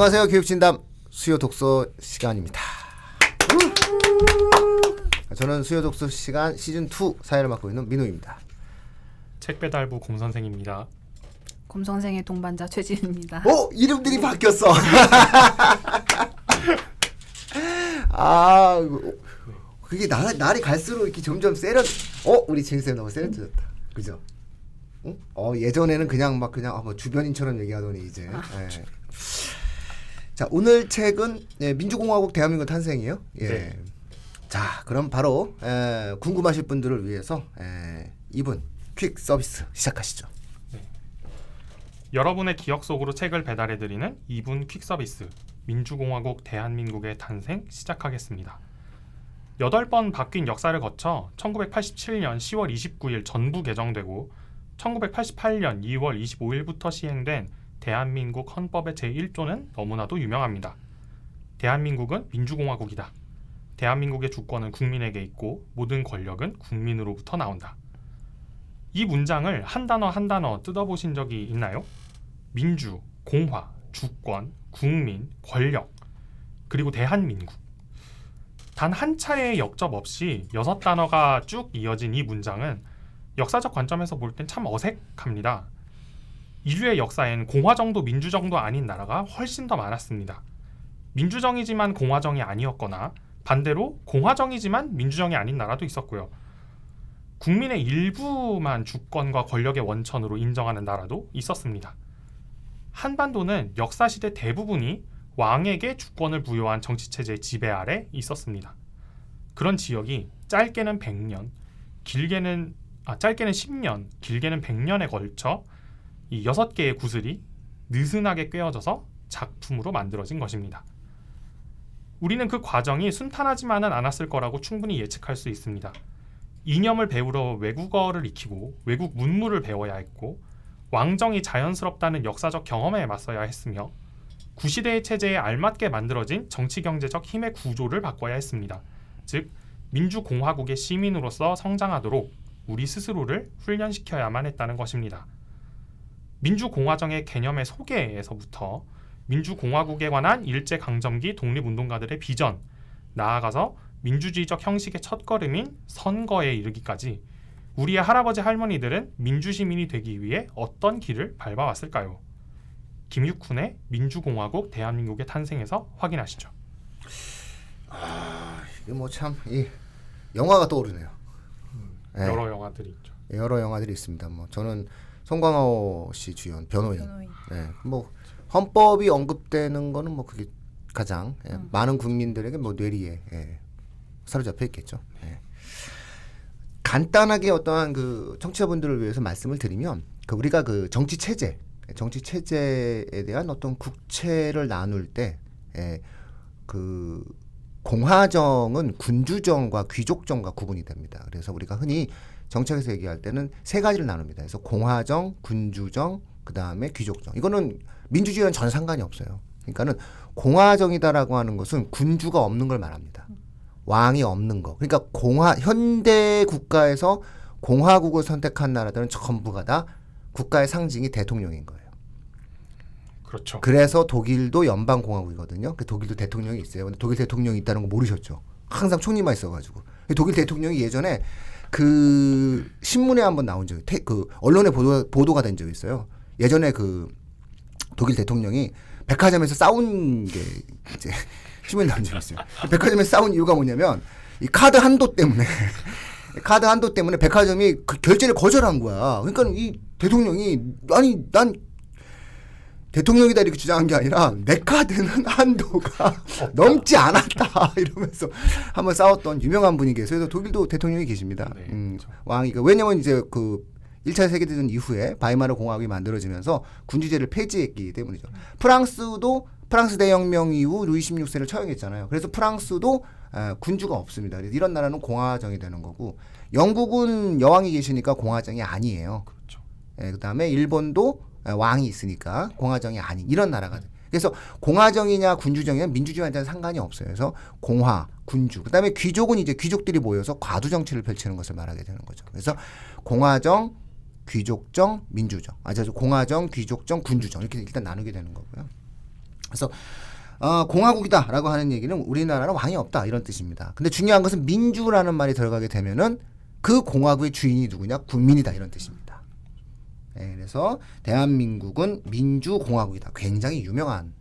안녕하세요. 교육진담 수요 독서 시간입니다. 저는 수요 독서 시간 시즌2 사회를 맡고 있는 민호입니다. 책배달부 곰선생입니다. 곰선생의 동반자 최지은입니다. 이름들이 바뀌었어. 아, 그게 날이 갈수록 이렇게 점점 우리 진쌤 너무 세련돼졌다. 그죠? 응? 예전에는 그냥 뭐 주변인처럼 얘기하더니 이제. 예. 자, 오늘 책은 민주공화국 대한민국 탄생이에요. 예. 네. 자, 그럼 바로 궁금하실 분들을 위해서 2분 퀵 서비스 시작하시죠. 네. 여러분의 기억 속으로 책을 배달해드리는 2분 퀵 서비스 민주공화국 대한민국의 탄생 시작하겠습니다. 8번 바뀐 역사를 거쳐 1987년 10월 29일 전부 개정되고 1988년 2월 25일부터 시행된 대한민국 헌법의 제1조는 너무나도 유명합니다. 대한민국은 민주공화국이다. 대한민국의 주권은 국민에게 있고 모든 권력은 국민으로부터 나온다. 이 문장을 한 단어 뜯어보신 적이 있나요? 민주, 공화, 주권, 국민, 권력, 그리고 대한민국. 단 한 차례의 역접 없이 6단어가 쭉 이어진 이 문장은 역사적 관점에서 볼 땐 참 어색합니다. 인류의 역사엔 공화정도 민주정도 아닌 나라가 훨씬 더 많았습니다. 민주정이지만 공화정이 아니었거나 반대로 공화정이지만 민주정이 아닌 나라도 있었고요. 국민의 일부만 주권과 권력의 원천으로 인정하는 나라도 있었습니다. 한반도는 역사시대 대부분이 왕에게 주권을 부여한 정치체제의 지배 아래 있었습니다. 그런 지역이 짧게는 100년, 짧게는 10년, 길게는 100년에 걸쳐 이 6개의 구슬이 느슨하게 꿰어져서 작품으로 만들어진 것입니다. 우리는 그 과정이 순탄하지만은 않았을 거라고 충분히 예측할 수 있습니다. 이념을 배우러 외국어를 익히고 외국 문물을 배워야 했고 왕정이 자연스럽다는 역사적 경험에 맞서야 했으며 구시대의 체제에 알맞게 만들어진 정치경제적 힘의 구조를 바꿔야 했습니다. 즉 민주공화국의 시민으로서 성장하도록 우리 스스로를 훈련시켜야만 했다는 것입니다. 민주공화정의 개념의 소개에서부터 민주공화국에 관한 일제강점기 독립운동가들의 비전, 나아가서 민주주의적 형식의 첫걸음인 선거에 이르기까지 우리의 할아버지 할머니들은 민주시민이 되기 위해 어떤 길을 밟아왔을까요? 김육훈의 민주공화국 대한민국의 탄생에서 확인하시죠. 이게 뭐 참 영화가 떠오르네요. 여러 영화들이 있죠. 여러 영화들이 있습니다. 뭐 저는 송강호 씨 주연 변호인. 뭐 헌법이 언급되는 거는 뭐 그게 가장 많은 국민들에게 뭐 뇌리에 사로잡혀 있겠죠. 간단하게 어떠한 그 청취자분들을 위해서 말씀을 드리면 우리가 그 정치 체제에 대한 어떤 국채를 나눌 때 그 공화정은 군주정과 귀족정과 구분이 됩니다. 그래서 우리가 흔히 정책에서 얘기할 때는 세 가지를 나눕니다. 그래서 공화정, 군주정, 그 다음에 귀족정. 이거는 민주주의와는 전혀 상관이 없어요. 그러니까는 공화정이다라고 하는 것은 군주가 없는 걸 말합니다. 왕이 없는 거. 그러니까 현대 국가에서 공화국을 선택한 나라들은 전부가 다 국가의 상징이 대통령인 거예요. 그렇죠. 그래서 독일도 연방공화국이거든요. 독일도 대통령이 있어요. 근데 독일 대통령이 있다는 거 모르셨죠? 항상 총리만 있어가지고. 독일 대통령이 예전에 그 신문에 한번 나온 적이 언론에 보도가 된 적이 있어요. 예전에 그 독일 대통령이 백화점에서 싸운 게 이제 신문에 나온 적이 있어요. 백화점에서 싸운 이유가 뭐냐면 이 카드 한도 때문에 백화점이 그 결제를 거절한 거야. 그러니까 이 대통령이 난 대통령이다 이렇게 주장한 게 아니라 내 카드는 한도가 넘지 않았다 이러면서 한번 싸웠던 유명한 분이 계세요. 그래서 독일도 대통령이 계십니다. 네, 그렇죠. 왕이 왜냐면 이제 그 1차 세계대전 이후에 바이마르 공화국이 만들어지면서 군주제를 폐지했기 때문이죠. 프랑스 대혁명 이후 루이 16세를 처형했잖아요. 그래서 프랑스도 군주가 없습니다. 그래서 이런 나라는 공화정이 되는 거고 영국은 여왕이 계시니까 공화정이 아니에요. 그렇죠. 그다음에 일본도 왕이 있으니까 공화정이 아닌 이런 나라가 돼요. 그래서 공화정이냐 군주정이냐 민주주의와는 상관이 없어요. 그래서 공화, 군주. 그다음에 귀족은 이제 귀족들이 모여서 과두 정치를 펼치는 것을 말하게 되는 거죠. 그래서 공화정, 귀족정, 민주정. 공화정, 귀족정, 군주정 이렇게 일단 나누게 되는 거고요. 그래서 공화국이다라고 하는 얘기는 우리나라는 왕이 없다 이런 뜻입니다. 근데 중요한 것은 민주라는 말이 들어가게 되면은 그 공화국의 주인이 누구냐? 국민이다 이런 뜻입니다. 네, 그래서 대한민국은 민주공화국이다. 굉장히 유명한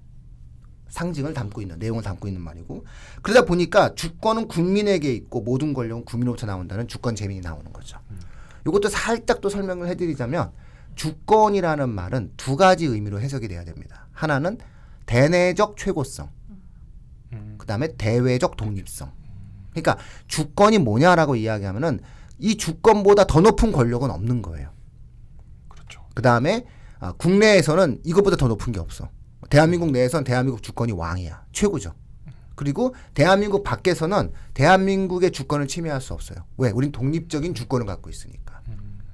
상징을 담고 있는 내용을 담고 있는 말이고 그러다 보니까 주권은 국민에게 있고 모든 권력은 국민으로부터 나온다는 주권 재민이 나오는 거죠. 이것도 살짝 또 설명을 해드리자면 주권이라는 말은 두 가지 의미로 해석이 돼야 됩니다. 하나는 대내적 최고성, 그 다음에 대외적 독립성. 그러니까 주권이 뭐냐라고 이야기하면은 이 주권보다 더 높은 권력은 없는 거예요. 그렇죠. 그 다음에 국내에서는 이것보다 더 높은 게 없어. 대한민국 내에서는 대한민국 주권이 왕이야. 최고죠. 그리고 대한민국 밖에서는 대한민국의 주권을 침해할 수 없어요. 왜? 우린 독립적인 주권을 갖고 있으니까.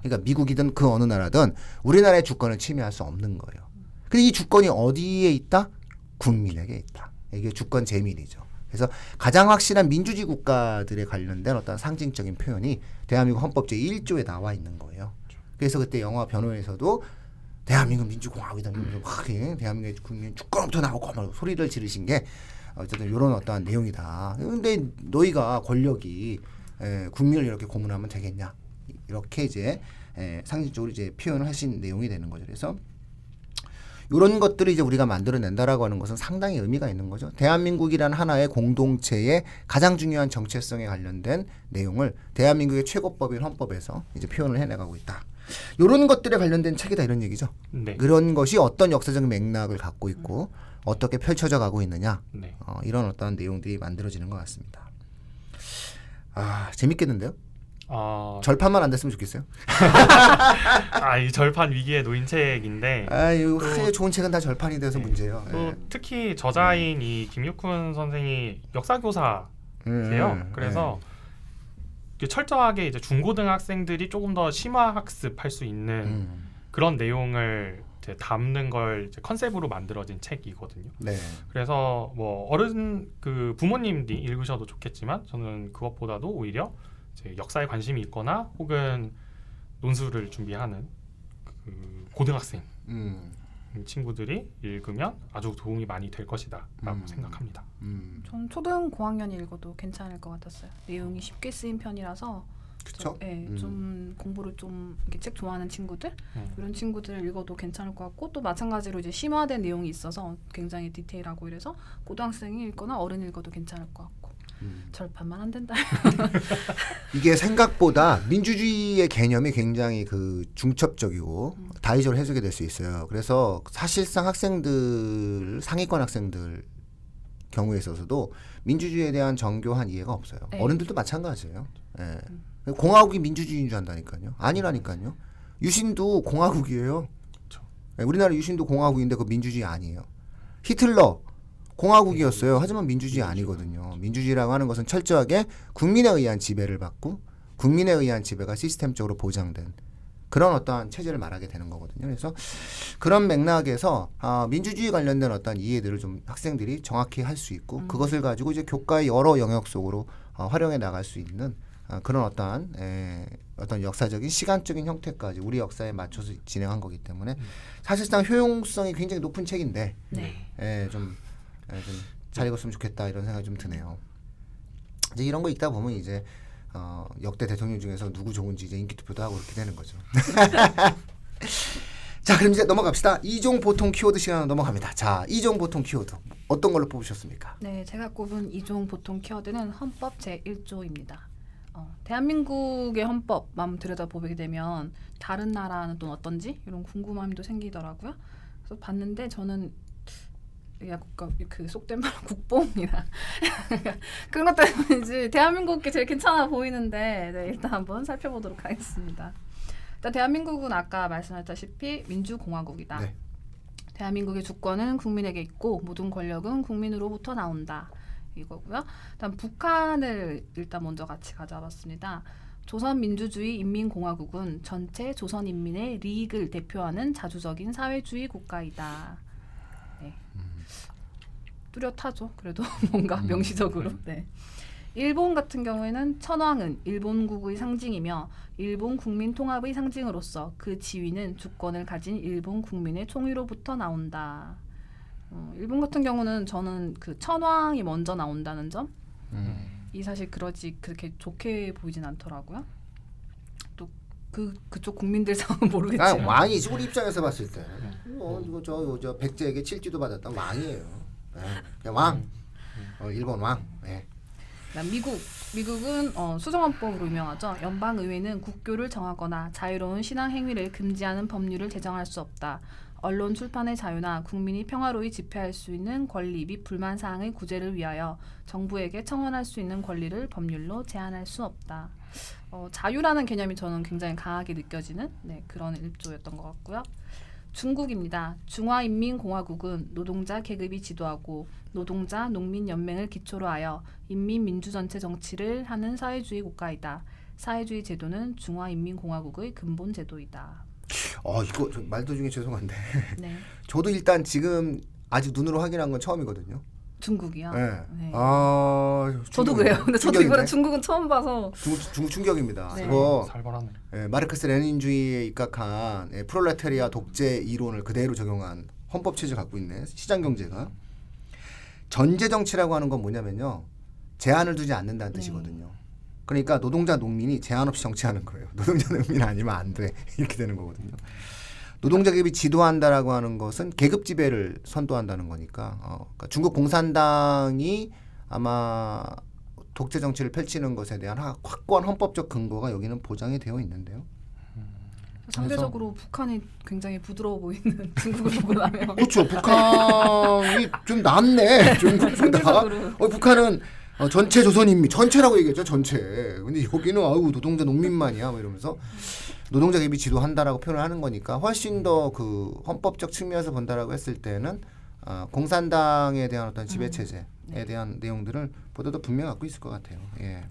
그러니까 미국이든 그 어느 나라든 우리나라의 주권을 침해할 수 없는 거예요. 근데 이 주권이 어디에 있다? 국민에게 있다. 이게 주권 재민이죠. 그래서 가장 확실한 민주주의 국가들에 관련된 어떤 상징적인 표현이 대한민국 헌법 제1조에 나와 있는 거예요. 그래서 그때 영화 변호에서도 대한민국 민주공화국이다. 대한민국의 국민 주권부터 나오고 막 소리를 지르신 게 어쨌든 이런 어떠한 내용이다. 근데 너희가 권력이 국민을 이렇게 고문하면 되겠냐? 이렇게 이제 상징적으로 이제 표현을 하신 내용이 되는 거죠. 그래서 이런 것들을 이제 우리가 만들어낸다라고 하는 것은 상당히 의미가 있는 거죠. 대한민국이라는 하나의 공동체의 가장 중요한 정체성에 관련된 내용을 대한민국의 최고법인 헌법에서 이제 표현을 해나가고 있다. 이런 것들에 관련된 책이다 이런 얘기죠. 네. 그런 것이 어떤 역사적인 맥락을 갖고 있고 어떻게 펼쳐져 가고 있느냐 네. 이런 어떤 내용들이 만들어지는 것 같습니다. 재밌겠는데요? 절판만 안 됐으면 좋겠어요. 이 절판 위기에 놓인 책인데 이거 좋은 책은 다 절판이 돼서 문제예요. 또 특히 저자인 이 김육훈 선생이 역사교사세요. 그래서 철저하게 이제 중고등학생들이 조금 더 심화 학습할 수 있는 그런 내용을 이제 담는 걸 이제 컨셉으로 만들어진 책이거든요. 네. 그래서 뭐 어른 부모님들이 읽으셔도 좋겠지만 저는 그것보다도 오히려 이제 역사에 관심이 있거나 혹은 논술을 준비하는 그 고등학생 친구들이 읽으면 아주 도움이 많이 될 것이다라고 생각합니다. 전 초등 고학년 읽어도 괜찮을 것 같았어요. 내용이 쉽게 쓰인 편이라서. 그렇죠. 좀 공부를 좀 이렇게 책 좋아하는 친구들 이런 친구들 읽어도 괜찮을 것 같고 또 마찬가지로 이제 심화된 내용이 있어서 굉장히 디테일하고 이래서 고등학생이 읽거나 어른 읽어도 괜찮을 것 같고 절판만 안 된다. 이게 생각보다 민주주의의 개념이 굉장히 그 중첩적이고 다의적으로 해석이 될 수 있어요. 그래서 사실상 학생들 상위권 학생들 경우에 있어서도 민주주의에 대한 정교한 이해가 없어요. 네. 어른들도 마찬가지예요. 공화국이 민주주의인 줄 안다니까요. 아니라니까요. 유신도 공화국이에요. 그렇죠. 우리나라 유신도 공화국인데 그 민주주의 아니에요. 히틀러 공화국이었어요. 하지만 민주주의 아니거든요. 민주주의라고 하는 것은 철저하게 국민에 의한 지배를 받고 국민에 의한 지배가 시스템적으로 보장된 그런 어떠한 체제를 말하게 되는 거거든요. 그래서 그런 맥락에서 민주주의 관련된 어떤 이해들을 좀 학생들이 정확히 할 수 있고 그것을 가지고 이제 교과의 여러 영역 속으로 활용해 나갈 수 있는 그런 어떤 역사적인 시간적인 형태까지 우리 역사에 맞춰서 진행한 거기 때문에 사실상 효용성이 굉장히 높은 책인데 좀 잘 읽었으면 좋겠다 이런 생각이 좀 드네요. 이제 이런 거 읽다 보면 이제 역대 대통령 중에서 누구 좋은지 이제 인기 투표도 하고 그렇게 되는 거죠. 자, 그럼 이제 넘어갑시다. 이종 보통 키워드 시간 넘어갑니다. 자, 이종 보통 키워드 어떤 걸로 뽑으셨습니까? 네, 제가 꼽은 이종 보통 키워드는 헌법 제1조입니다. 대한민국의 헌법만 들여다보게 되면 다른 나라는 또 어떤지 이런 궁금함도 생기더라고요. 그래서 봤는데 저는 약간 그 속된 말 국뽕이나 그런 것 때문인지 대한민국이 제일 괜찮아 보이는데 일단 한번 살펴보도록 하겠습니다. 일단 대한민국은 아까 말씀하셨다시피 민주공화국이다. 네. 대한민국의 주권은 국민에게 있고 모든 권력은 국민으로부터 나온다. 이거고요. 일단 북한을 일단 먼저 같이 가져와봤습니다. 조선민주주의 인민공화국은 전체 조선인민의 리익을 대표하는 자주적인 사회주의 국가이다. 네. 뚜렷하죠. 그래도 뭔가 명시적으로. 네. 일본 같은 경우에는 천황은 일본국의 상징이며 일본 국민 통합의 상징으로서 그 지위는 주권을 가진 일본 국민의 총의로부터 나온다. 일본 같은 경우는 저는 그 천황이 먼저 나온다는 점, 음. 이 사실 그렇게 좋게 보이진 않더라고요. 또 그쪽 국민들 상은 모르겠지만. 왕이지 우리 입장에서 봤을 때. 이거 저 백제에게 칠지도 받았던 왕이에요. 네. 그냥 왕. 일본 왕. 네. 그다음 미국은 수정헌법으로 유명하죠. 연방 의회는 국교를 정하거나 자유로운 신앙 행위를 금지하는 법률을 제정할 수 없다. 언론 출판의 자유나 국민이 평화로이 집회할 수 있는 권리 및 불만 사항의 구제를 위하여 정부에게 청원할 수 있는 권리를 법률로 제한할 수 없다. 자유라는 개념이 저는 굉장히 강하게 느껴지는 그런 일조였던 것 같고요. 중국입니다. 중화인민공화국은 노동자 계급이 지도하고 노동자 농민연맹을 기초로 하여 인민민주전체 정치를 하는 사회주의 국가이다. 사회주의 제도는 중화인민공화국의 근본 제도이다. 이거 저 말도 중에 죄송한데 네, 저도 일단 지금 아직 눈으로 확인한 건 처음이거든요. 중국이요. 네. 네. 충격이네. 저도 그래요. 근데 저도 충격인데? 이번에 중국은 처음 봐서. 중국 충격입니다. 네. 이거 살벌하네. 마르크스 레닌주의에 입각한 프롤레타리아 독재 이론을 그대로 적용한 헌법 체제 갖고 있네. 시장 경제가. 전제 정치라고 하는 건 뭐냐면요. 제한을 두지 않는다는 뜻이거든요. 그러니까 노동자 농민이 제한 없이 정치하는 거예요. 노동자 농민 아니면 안 돼. 이렇게 되는 거거든요. 노동자 계급이 지도한다라고 하는 것은 계급 지배를 선도한다는 거니까, 그러니까 중국 공산당이 아마 독재 정치를 펼치는 것에 대한 확고한 헌법적 근거가 여기는 보장이 되어 있는데요. 상대적으로 북한이 굉장히 부드러워 보이는 중국을 보고 나면. 그렇죠. 북한이 좀 낫네. 중국보다. 상대적으로. 북한은 전체 조선인민 전체라고 얘기했죠. 전체. 근데 여기는 노동자 농민만이야. 뭐 이러면서 노동자 계급이 지도한다라고 표현을 하는 거니까 훨씬 더 그 헌법적 측면에서 본다라고 했을 때는 공산당에 대한 어떤 지배 체제에 대한 내용들을 보다 더 분명히 갖고 있을 것 같아요. 예.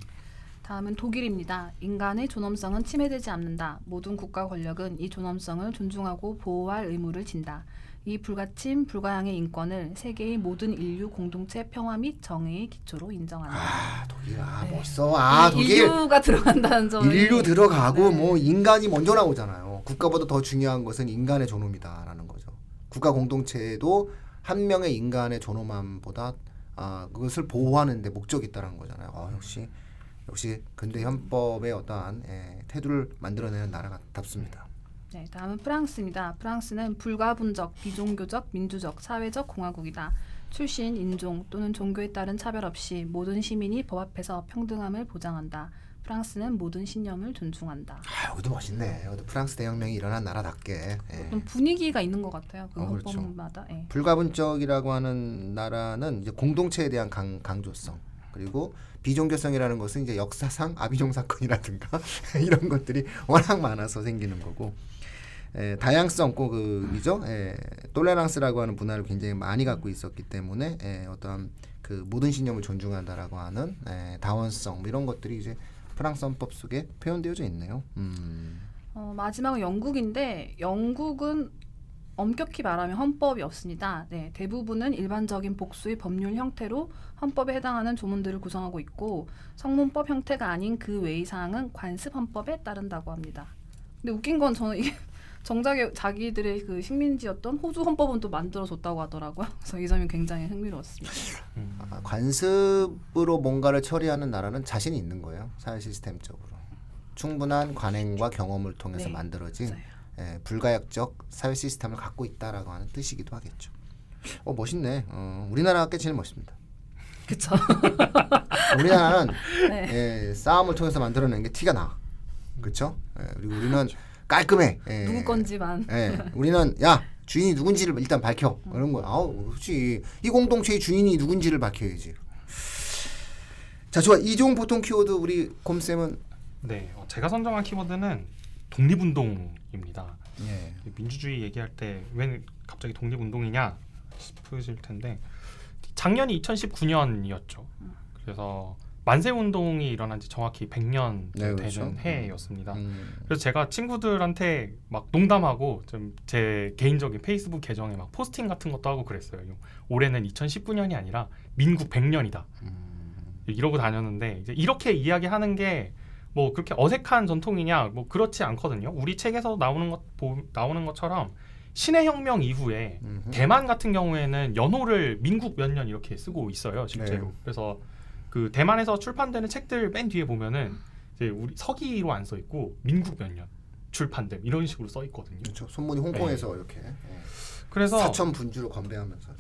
다음은 독일입니다. 인간의 존엄성은 침해되지 않는다. 모든 국가 권력은 이 존엄성을 존중하고 보호할 의무를 진다. 이 불가침, 불가항의 인권을 세계의 모든 인류 공동체 평화 및 정의의 기초로 인정한다. 독일 네. 멋있어. 독일 인류가 들어간다는 점이. 인류 들어가고 네. 뭐 인간이 먼저 나오잖아요. 국가보다 더 중요한 것은 인간의 존엄이다라는 거죠. 국가 공동체에도 한 명의 인간의 존엄함보다 그것을 보호하는 데 목적이 있다는 거잖아요. 역시 근대 헌법의 어떠한 태도를 만들어내는 나라답습니다. 네, 다음은 프랑스입니다. 프랑스는 불가분적, 비종교적, 민주적, 사회적 공화국이다. 출신, 인종 또는 종교에 따른 차별 없이 모든 시민이 법 앞에서 평등함을 보장한다. 프랑스는 모든 신념을 존중한다. 여기도 멋있네. 여기도 프랑스 대혁명이 일어난 나라답게. 좀 분위기가 있는 것 같아요. 그 그렇죠. 헌법마다. 예. 불가분적이라고 하는 나라는 이제 공동체에 대한 강조성, 그리고 비종교성이라는 것은 이제 역사상 아비종 사건이라든가 이런 것들이 워낙 많아서 생기는 거고, 다양성 꼭이죠. 톨레랑스라고 하는 문화를 굉장히 많이 갖고 있었기 때문에 어떠한 그 모든 신념을 존중한다라고 하는 다원성 이런 것들이 이제 프랑스 헌법 속에 표현되어져 있네요. 마지막은 영국인데 영국은 엄격히 말하면 헌법이 없습니다. 네, 대부분은 일반적인 복수의 법률 형태로 헌법에 해당하는 조문들을 구성하고 있고 성문법 형태가 아닌 그 외의 사항은 관습 헌법에 따른다고 합니다. 근데 웃긴 건 저는 이게 정작에 자기들의 그 식민지였던 호주 헌법은 또 만들어줬다고 하더라고요. 그래서 이 점이 굉장히 흥미로웠습니다. 관습으로 뭔가를 처리하는 나라는 자신이 있는 거예요. 사회 시스템적으로. 충분한 관행과 경험을 통해서 네, 만들어진 맞아요. 불가역적 사회 시스템을 갖고 있다라고 하는 뜻이기도 하겠죠. 멋있네. 우리나라가 꽤 제일 멋있습니다. 그렇죠. 우리나라는 네. 싸움을 통해서 만들어낸 게 티가 나. 그렇죠? 그리고 우리는 깔끔해. 누구 건지만. 우리는 주인이 누군지를 일단 밝혀. 이런 거. 그렇지. 이 공동체의 주인이 누군지를 밝혀야지. 자, 좋아. 이종 보통 키워드 우리 곰쌤은 네, 제가 선정한 키워드는 독립운동입니다. 예. 민주주의 얘기할 때 왜 갑자기 독립운동이냐 싶으실 텐데 작년이 2019년이었죠. 그래서 만세운동이 일어난 지 정확히 100년 네, 되는 그렇죠. 해였습니다. 그래서 제가 친구들한테 막 농담하고 좀 제 개인적인 페이스북 계정에 막 포스팅 같은 것도 하고 그랬어요. 올해는 2019년이 아니라 민국 100년이다. 이러고 다녔는데 이제 이렇게 이야기하는 게 뭐 그렇게 어색한 전통이냐 뭐 그렇지 않거든요. 우리 책에서 나오는 것처럼 신해 혁명 이후에 음흠. 대만 같은 경우에는 연호를 민국 몇 년 이렇게 쓰고 있어요, 실제로. 네. 그래서 그 대만에서 출판되는 책들 맨 뒤에 보면은 이제 우리 서기로 안 써 있고 민국 몇 년 출판됨 이런 식으로 써 있거든요. 그렇죠. 손문이 홍콩에서 이렇게 그래서 사천 분주로 건배하면서.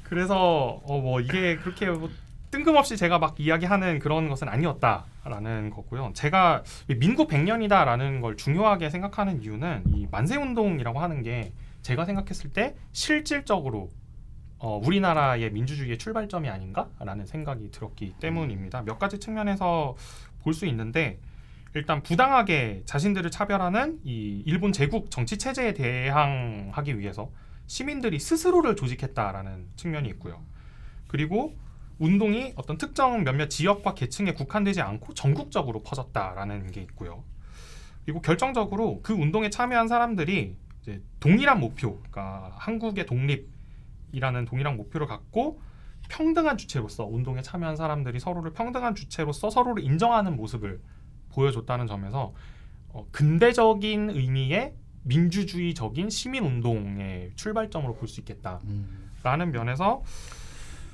그래서 뭐 이게 그렇게 뭐 뜬금없이 제가 막 이야기하는 그런 것은 아니었다라는 거고요. 제가 민국 100년이다라는 걸 중요하게 생각하는 이유는 이 만세운동이라고 하는 게 제가 생각했을 때 실질적으로 우리나라의 민주주의의 출발점이 아닌가라는 생각이 들었기 때문입니다. 몇 가지 측면에서 볼 수 있는데 일단 부당하게 자신들을 차별하는 이 일본 제국 정치 체제에 대항하기 위해서 시민들이 스스로를 조직했다라는 측면이 있고요. 그리고 운동이 어떤 특정 몇몇 지역과 계층에 국한되지 않고 전국적으로 퍼졌다라는 게 있고요. 그리고 결정적으로 그 운동에 참여한 사람들이 이제 동일한 목표, 그러니까 한국의 독립이라는 동일한 목표를 갖고 평등한 주체로서 운동에 참여한 사람들이 서로를 평등한 주체로서 서로를 인정하는 모습을 보여줬다는 점에서 근대적인 의미의 민주주의적인 시민운동의 출발점으로 볼 수 있겠다라는 면에서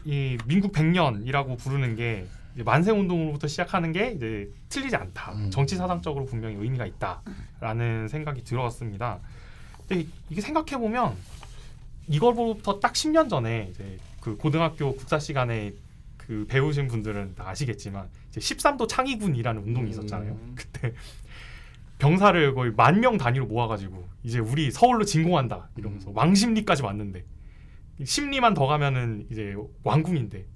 이 민국 100년이라고 부르는 게 이제 만세운동으로부터 시작하는 게 이제 틀리지 않다. 정치 사상적으로 분명히 의미가 있다라는 생각이 들었습니다. 근데 이게 생각해 보면 이걸부터 딱 10년 전에 이제 그 고등학교 국사 시간에 그 배우신 분들은 다 아시겠지만 이제 13도 창의군이라는 운동이 있었잖아요. 그때 병사를 거의 10,000명 단위로 모아가지고 이제 우리 서울로 진공한다 이러면서 왕십리까지 왔는데 십리만 더 가면은 이제 왕궁인데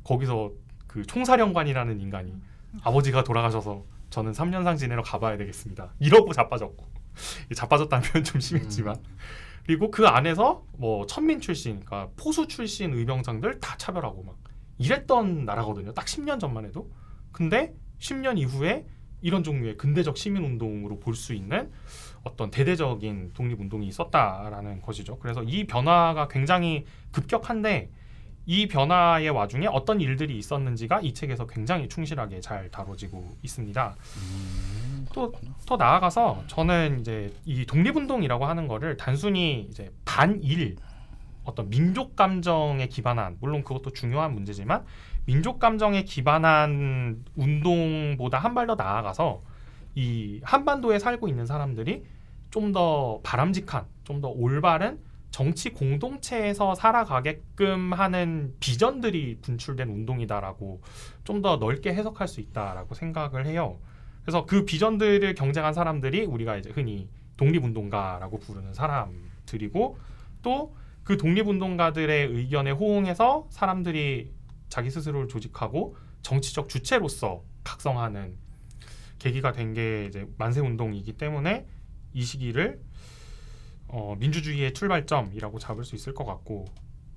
거기서 그 총사령관이라는 인간이 아버지가 돌아가셔서 저는 3년상 지내러 가봐야 되겠습니다. 이러고 자빠졌고 자빠졌다는 표현 좀 심했지만 그리고 그 안에서 뭐 천민 출신, 그러니까 포수 출신 의병장들 다 차별하고 막 이랬던 나라거든요. 딱 10년 전만 해도. 근데 10년 이후에 이런 종류의 근대적 시민운동으로 볼 수 있는 어떤 대대적인 독립운동이 있었다라는 것이죠. 그래서 이 변화가 굉장히 급격한데 이 변화의 와중에 어떤 일들이 있었는지가 이 책에서 굉장히 충실하게 잘 다뤄지고 있습니다. 또 더 나아가서 저는 이제 이 독립운동이라고 하는 거를 단순히 이제 반일 어떤 민족 감정에 기반한, 물론 그것도 중요한 문제지만 민족 감정에 기반한 운동보다 한 발 더 나아가서 이 한반도에 살고 있는 사람들이 좀 더 바람직한, 좀 더 올바른 정치 공동체에서 살아가게끔 하는 비전들이 분출된 운동이다라고 좀 더 넓게 해석할 수 있다라고 생각을 해요. 그래서 그 비전들을 경쟁한 사람들이 우리가 이제 흔히 독립운동가라고 부르는 사람들이고 또 그 독립운동가들의 의견에 호응해서 사람들이 자기 스스로를 조직하고 정치적 주체로서 각성하는 계기가 된 게 이제 만세운동이기 때문에 이 시기를 민주주의의 출발점이라고 잡을 수 있을 것 같고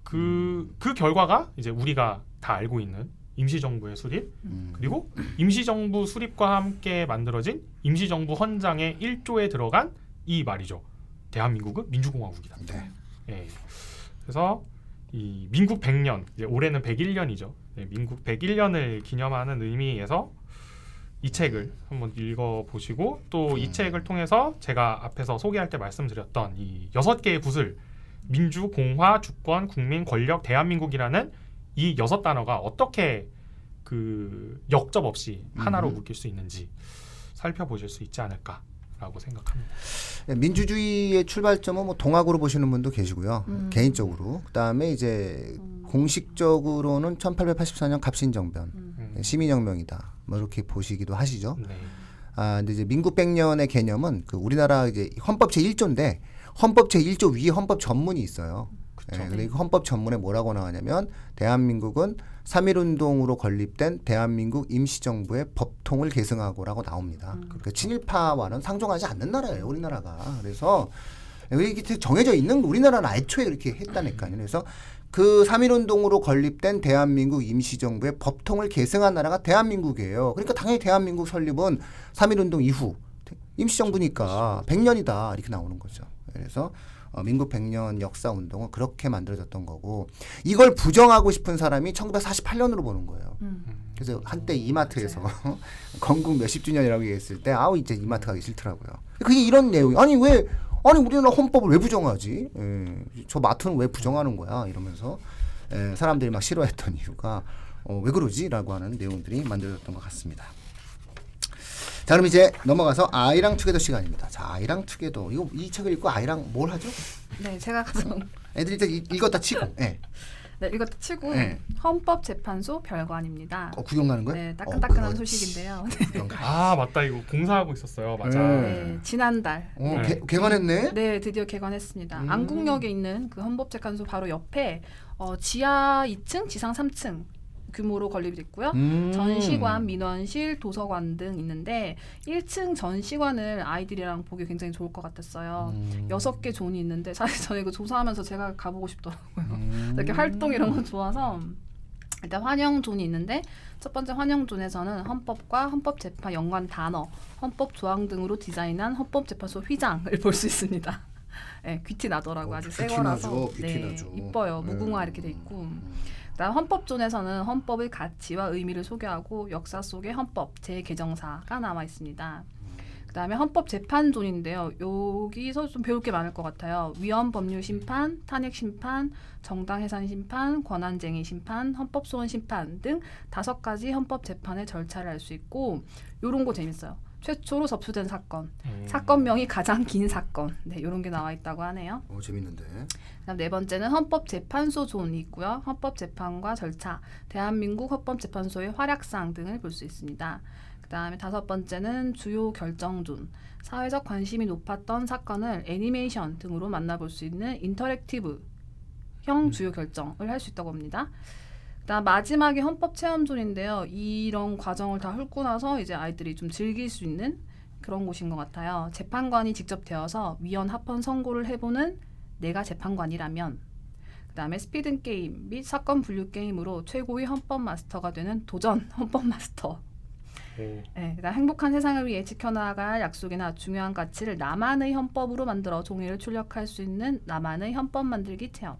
그 결과가 이제 우리가 다 알고 있는 임시정부의 수립 그리고 임시정부 수립과 함께 만들어진 임시정부 헌장의 1조에 들어간 이 말이죠. 대한민국은 민주공화국이다. 네. 예. 그래서 이 민국 100년, 이제 올해는 101년이죠. 네, 민국 101년을 기념하는 의미에서 이 책을 한번 읽어보시고 또 이 책을 통해서 제가 앞에서 소개할 때 말씀드렸던 이 6개의 구슬 민주, 공화, 주권, 국민, 권력, 대한민국이라는 이 6단어가 어떻게 그 역접 없이 하나로 묶일 수 있는지 살펴보실 수 있지 않을까라고 생각합니다. 민주주의의 출발점은 뭐 동학으로 보시는 분도 계시고요. 개인적으로. 그다음에 이제 공식적으로는 1884년 갑신정변 시민혁명이다. 뭐 이렇게 보시기도 하시죠. 네. 근데 이제 민국 100년의 개념은 그 우리나라 이제 헌법 제1조인데 헌법 제1조 위에 헌법 전문이 있어요. 그쵸. 근데 그 헌법 전문에 뭐라고 나왔냐면 대한민국은 3.1운동으로 건립된 대한민국 임시정부의 법통을 계승하고라고 나옵니다. 그러니까 친일파와는 상종하지 않는 나라예요, 우리나라가. 그래서 이게 정해져 있는 우리나라는 애초에 그렇게 했다니까요. 그래서 그 3.1운동으로 건립된 대한민국 임시정부의 법통을 계승한 나라가 대한민국이에요. 그러니까 당연히 대한민국 설립은 3.1운동 이후 임시정부니까 100년이다 이렇게 나오는 거죠. 그래서 민국 100년 역사운동은 그렇게 만들어졌던 거고 이걸 부정하고 싶은 사람이 1948년으로 보는 거예요. 그래서 한때 이마트에서 건국 몇십 주년이라고 얘기했을 때 이제 이마트 가기 싫더라고요. 그게 이런 내용이 아니 왜 아니 우리나라 헌법을 왜 부정하지? 저 마트는 왜 부정하는 거야? 이러면서 사람들이 막 싫어했던 이유가 왜 그러지? 라고 하는 내용들이 만들어졌던 것 같습니다. 자, 그럼 이제 넘어가서 아이랑 투게더 시간입니다. 자, 아이랑 투게더. 이 책을 읽고 아이랑 뭘 하죠? 네, 제가 가서 애들이 일단 읽었다 치고. 네. 네, 이것도 치고 네. 헌법재판소 별관입니다. 구경 가는 거예요? 네, 따끈따끈한 그렇지. 소식인데요. 구경 가. 아 맞다 이거 공사하고 있었어요. 맞아. 네, 지난달 네. 개관했네. 네, 드디어 개관했습니다. 안국역에 있는 그 헌법재판소 바로 옆에 지하 2층, 지상 3층 규모로 건립이 됐고요. 전시관, 민원실, 도서관 등 있는데 1층 전시관을 아이들이랑 보기 굉장히 좋을 것 같았어요. 6개 존이 있는데 사실 저는 이거 조사하면서 제가 가보고 싶더라고요. 이렇게 활동 이런 거 좋아서 일단 환영존이 있는데 첫 번째 환영존에서는 헌법과 헌법재판 연관 단어, 헌법 조항 등으로 디자인한 헌법재판소 휘장을 볼 수 있습니다. 네, 귀티 나더라고 아직 새 거라서 네, 이뻐요. 무궁화 이렇게 돼 있고. 그다음 헌법존에서는 헌법의 가치와 의미를 소개하고 역사 속의 헌법 재개정사가 남아 있습니다. 그다음에 헌법재판존인데요. 여기서 좀 배울 게 많을 것 같아요. 위헌법률심판, 탄핵심판, 정당해산심판, 권한쟁의 심판, 헌법소원심판 등 5가지 헌법재판의 절차를 알 수 있고 이런 거 재밌어요. 최초로 접수된 사건, 사건명이 가장 긴 사건, 네, 이런 게 나와 있다고 하네요. 재밌는데. 그다음 네 번째는 헌법재판소 존이 있고요. 헌법재판과 절차, 대한민국 헌법재판소의 활약상 등을 볼 수 있습니다. 그다음에 5번째는 주요 결정존, 사회적 관심이 높았던 사건을 애니메이션 등으로 만나볼 수 있는 인터랙티브형 주요 결정을 할 수 있다고 합니다. 그다음 마지막에 헌법체험존인데요. 이런 과정을 다 훑고 나서 이제 아이들이 좀 즐길 수 있는 그런 곳인 것 같아요. 재판관이 직접 되어서 위헌 합헌 선고를 해보는 내가 재판관이라면, 그다음에 스피드 게임 및 사건 분류 게임으로 최고의 헌법 마스터가 되는 도전 헌법 마스터. 네, 그다음 행복한 세상을 위해 지켜나갈 약속이나 중요한 가치를 나만의 헌법으로 만들어 종이를 출력할 수 있는 나만의 헌법 만들기 체험.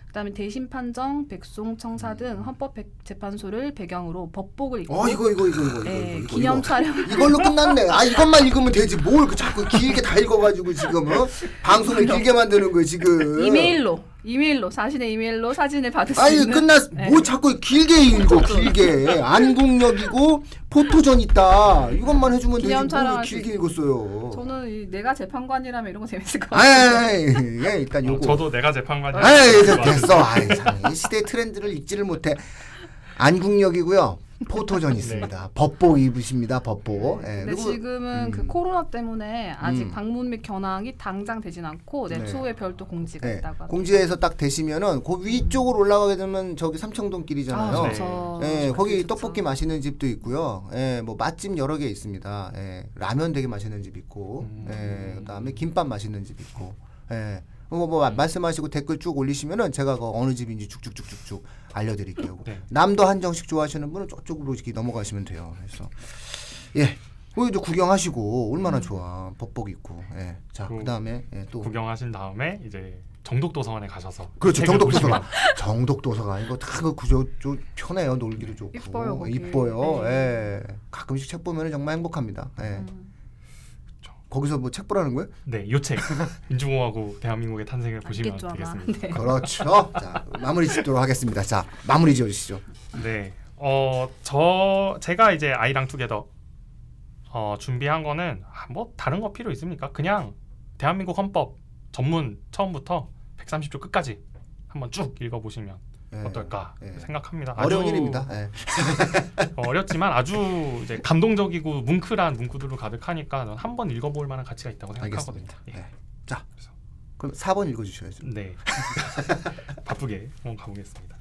그다음에 대신 판정, 백송 청사 등 헌법재판소를 배경으로 법복을 입고 이거 기념 촬영. 이걸로 끝났네. 이것만 읽으면 되지. 뭘 자꾸 길게 다 읽어가지고 지금 방송을 길게 만드는 거예요 지금. 이메일로 자신의 이메일로 사진을 받을 수 있는. 끝났. 뭐 자꾸 길게 읽어. 길게. 안국역이고 포토존 있다. 이것만 해주면 되지. 뭘 길게 읽었어요. 저는 내가 재판관이라면 이런 거 재밌을 것 같아요. 일단 요거. 저도 내가 재판관이라면. 됐어. 이 시대의 트렌드를 읽지를 못해. 안국역이고요. 포토존 있습니다. 법복 입으십니다. 법복. 근데 지금은 그 코로나 때문에 아직 방문 및 견학이 당장 되진 않고 추후에 별도 공지가 있다고 합니다. 공지에서 딱 되시면은 그 위쪽으로 올라가게 되면 저기 삼청동 길이잖아요. 거기 떡볶이 맛있는 집도 있고요. 뭐 맛집 여러 개 있습니다. 라면 되게 맛있는 집 있고, 그다음에 김밥 맛있는 집 있고. 말씀하시고 댓글 쭉 올리시면은 제가 어느 집인지 쭉쭉쭉쭉쭉 알려드릴게요. 남도 한정식 좋아하시는 분은 저쪽으로 이렇게 넘어가시면 돼요. 그래서 거기도 구경하시고 얼마나 좋아. 법복 입고. 자, 그다음에 또 구경하신 다음에 이제 정독도서관에 가셔서 그렇죠. 정독도서관 이거 다 그 구조 좀 편해요. 놀기도 좋고 이뻐요. 가끔씩 책 보면은 정말 행복합니다. 거기서 뭐 책 보라는 거예요? 네, 이 책 민주공화국 대한민국의 탄생을 보시면 되겠습니다. 네. 그렇죠. 자, 마무리 짓도록 하겠습니다. 자, 마무리 지어주시죠. 네, 제가 이제 아이랑 투게더 준비한 거는 뭐 다른 거 필요 있습니까? 그냥 대한민국 헌법 전문 처음부터 130조 끝까지 한번 쭉 읽어보시면 어떨까 생각합니다. 어려운 일입니다. 어렵지만 아주 이제 감동적이고 뭉클한 문구들로 가득하니까 한번 읽어볼 만한 가치가 있다고 생각하거든요. 자, 그럼 4번 읽어주셔야죠. 네, 바쁘게 한번 가보겠습니다.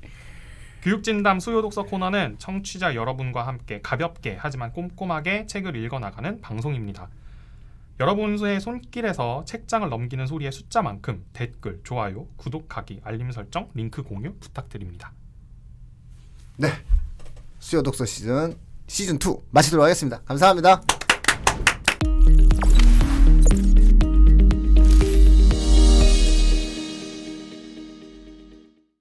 교육진담 수요독서 코너는 청취자 여러분과 함께 가볍게 하지만 꼼꼼하게 책을 읽어나가는 방송입니다. 여러분의 손길에서 책장을 넘기는 소리의 숫자만큼 댓글, 좋아요, 구독하기, 알림 설정, 링크 공유 부탁드립니다. 네, 수요독서 시즌 2 마치도록 하겠습니다. 감사합니다.